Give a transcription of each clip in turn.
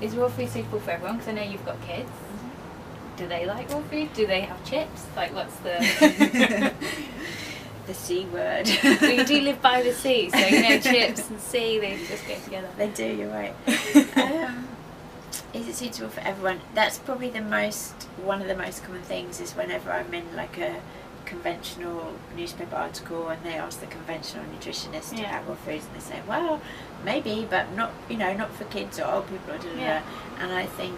is raw food suitable for everyone? Because I know you've got kids. Do they like raw food? Do they have chips? Like, what's the... The C word. Well, you do live by the sea, so you know chips and sea, they just go together. They do, you're right. Is it suitable for everyone? That's probably one of the most common things is whenever I'm in like a conventional newspaper article and they ask the conventional nutritionist about raw foods and they say, well, maybe, but not, you know, not for kids or old people or And I think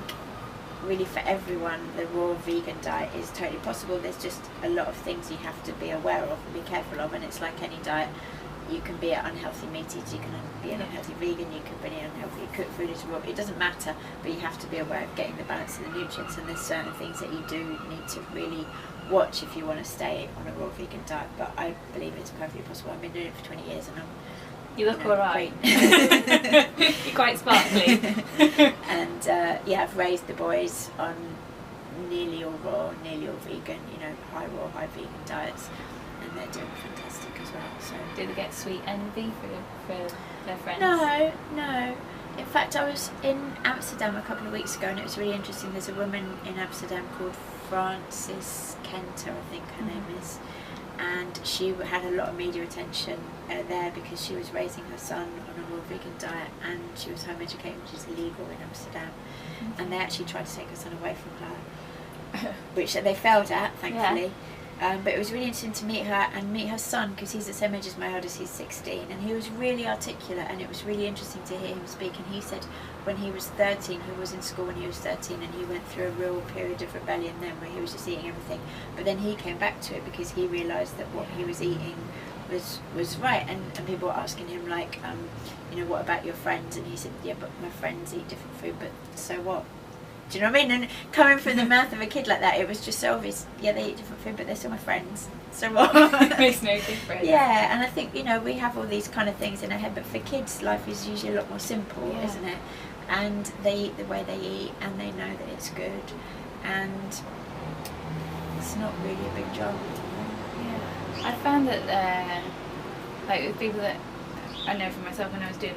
really for everyone the raw vegan diet is totally possible. There's just a lot of things you have to be aware of and be careful of, and it's like any diet. You can be an unhealthy meat eater, you can be an unhealthy vegan, you can be an unhealthy cooked food as well. It doesn't matter, but you have to be aware of getting the balance of the nutrients, and there's certain things that you do need to really watch if you want to stay on a raw vegan diet. But I believe it's perfectly possible. I've been doing it for 20 years and you look alright. You're quite sparkly. And I've raised the boys on nearly all raw, nearly all vegan, you know, high raw, high vegan diets, and they're doing fantastic as well. So do they get sweet envy for their friends? No. In fact, I was in Amsterdam a couple of weeks ago and it was really interesting. There's a woman in Amsterdam called Frances Kenter, I think her name is, and she had a lot of media attention there because she was raising her son on a raw vegan diet and she was home educated, which is illegal in Amsterdam. And they actually tried to take her son away from her, which they failed at, thankfully. But it was really interesting to meet her and meet her son, because he's the same age as my eldest, he's 16, and he was really articulate, and it was really interesting to hear him speak. And he said when he was 13, he was in school when he was 13, and he went through a real period of rebellion then where he was just eating everything, but then he came back to it because he realised that what he was eating was right. And people were asking him like, you know, what about your friends? And he said, yeah, but my friends eat different food, but so what? Do you know what I mean? And coming from the mouth of a kid like that, it was just so obvious. Yeah, they eat different food, but they're still my friends. So what? It makes no difference. Yeah, and I think, you know, we have all these kind of things in our head, but for kids, life is usually a lot more simple, isn't it? And they eat the way they eat, and they know that it's good, and it's not really a big job. Yeah, I found that like with people that I know for myself, when I was doing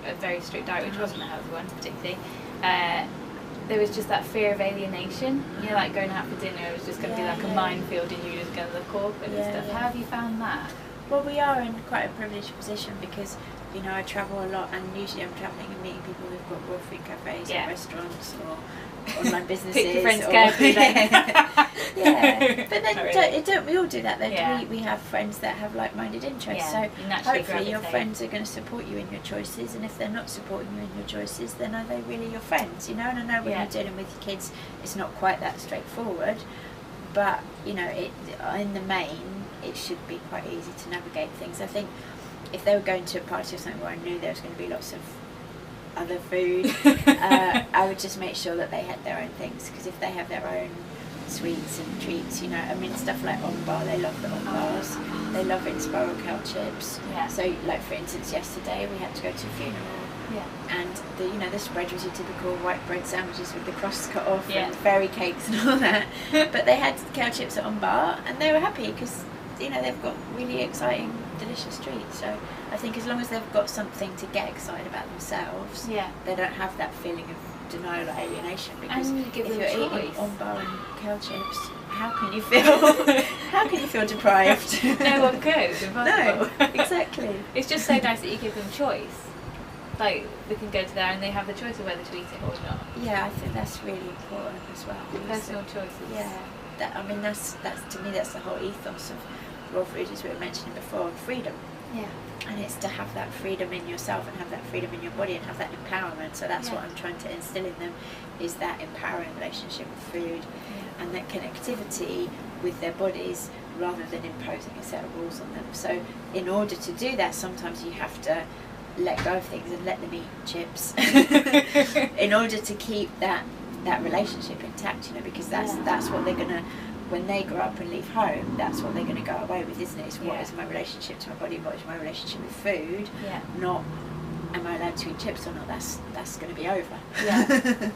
a very strict diet, which wasn't a healthy one particularly, there was just that fear of alienation. You know, like going out for dinner, it was just going to be like a minefield and you just going to look awkward and stuff. How have you found that? Well, we are in quite a privileged position because, you know, I travel a lot, and usually I'm travelling and meeting people who've got raw food cafes or restaurants or online businesses. Pick your friends carefully then. But then don't we all do that though? We have friends that have like-minded interests, so hopefully your friends are going to support you in your choices, and if they're not supporting you in your choices, then are they really your friends, you know? And I know when you're dealing with your kids it's not quite that straightforward, but you know, in the main it should be quite easy to navigate things. I think if they were going to a party or something where I knew there was going to be lots of other food, I would just make sure that they had their own things, because if they have their own sweets and treats, you know, I mean stuff like on bar, they love the on bars, they love it, spiral cow chips. So like for instance yesterday we had to go to a funeral, and the spread was your typical white bread sandwiches with the crusts cut off and fairy cakes and all that, but they had cow chips at on bar and they were happy because, you know, they've got really exciting, delicious treats. So I think as long as they've got something to get excited about themselves, they don't have that feeling of denial or alienation, because if you're eating on bar and cow chips, how can you feel deprived? No one could. No, exactly. It's just so nice that you give them choice. Like they can go to there and they have the choice of whether to eat it or not. Yeah, I think that's really important as well. Personal choices. Yeah, that's to me that's the whole ethos of raw food, as we were mentioning before, freedom. Yeah. And it's to have that freedom in yourself and have that freedom in your body and have that empowerment. So that's what I'm trying to instill in them, is that empowering relationship with food and that connectivity with their bodies, rather than imposing a set of rules on them. So in order to do that, sometimes you have to let go of things and let them eat chips in order to keep that relationship intact, you know, because that's what they're gonna, when they grow up and leave home, that's what they're going to go away with, isn't it? It's what is my relationship to my body, what is my relationship with food, not am I allowed to eat chips or not. That's going to be over.